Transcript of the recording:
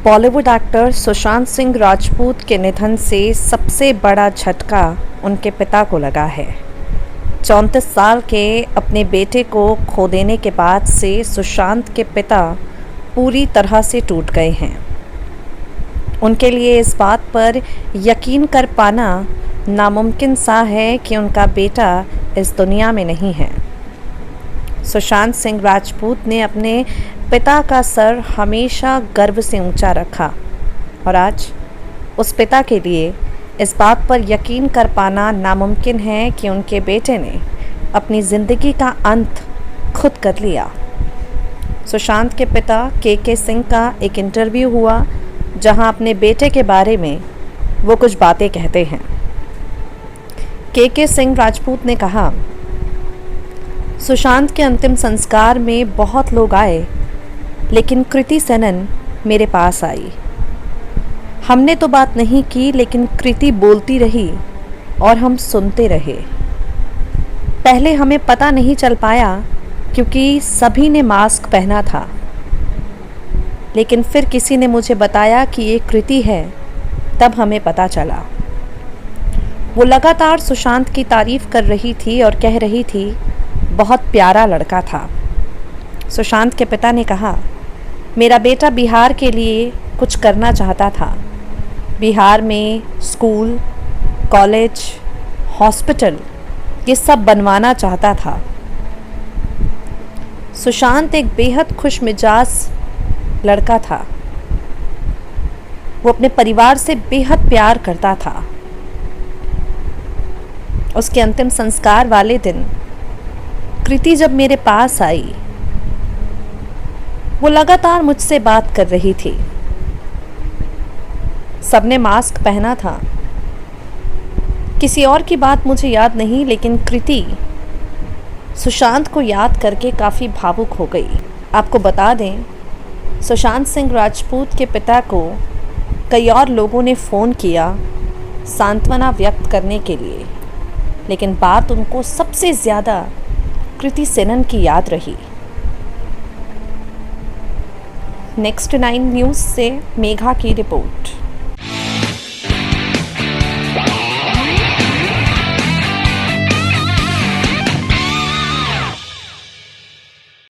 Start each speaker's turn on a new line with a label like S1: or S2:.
S1: Bollywood actor Sushant Singh Rajput के निधन से सबसे बड़ा झटका उनके पिता को लगा है। 34 साल के अपने बेटे को खो देने के बाद से सुशांत के पिता पूरी तरह से टूट गए हैं। उनके लिए इस बात पर यकीन कर पाना नामुमकिन सा है कि उनका बेटा इस दुनिया में नहीं है। सुशांत सिंह राजपूत ने अपने पिता का सर हमेशा गर्व से ऊंचा रखा और आज उस पिता के लिए इस बात पर यकीन कर पाना नामुमकिन है कि उनके बेटे ने अपनी ज़िंदगी का अंत खुद कर लिया। सुशांत के पिता के सिंह का एक इंटरव्यू हुआ जहां अपने बेटे के बारे में वो कुछ बातें कहते हैं। के सिंह राजपूत ने कहा, सुशांत के अंतिम संस्कार में बहुत लोग आए, लेकिन कृति सेनन मेरे पास आई। हमने तो बात नहीं की, लेकिन कृति बोलती रही और हम सुनते रहे। पहले हमें पता नहीं चल पाया क्योंकि सभी ने मास्क पहना था, लेकिन फिर किसी ने मुझे बताया कि ये कृति है, तब हमें पता चला। वो लगातार सुशांत की तारीफ कर रही थी और कह रही थी, बहुत प्यारा लड़का था। सुशांत के पिता ने कहा, मेरा बेटा बिहार के लिए कुछ करना चाहता था। बिहार में स्कूल, कॉलेज, हॉस्पिटल ये सब बनवाना चाहता था। सुशांत एक बेहद खुश मिजाज लड़का था। वो अपने परिवार से बेहद प्यार करता था। उसके अंतिम संस्कार वाले दिन कृति जब मेरे पास आई, वो लगातार मुझसे बात कर रही थी। सबने मास्क पहना था। किसी और की बात मुझे याद नहीं, लेकिन कृति सुशांत को याद करके काफ़ी भावुक हो गई। आपको बता दें, सुशांत सिंह राजपूत के पिता को कई और लोगों ने फ़ोन किया सांत्वना व्यक्त करने के लिए, लेकिन बात उनको सबसे ज़्यादा कृति सेनन की याद रही। नेक्स्ट 9 न्यूज़ से मेघा की रिपोर्ट।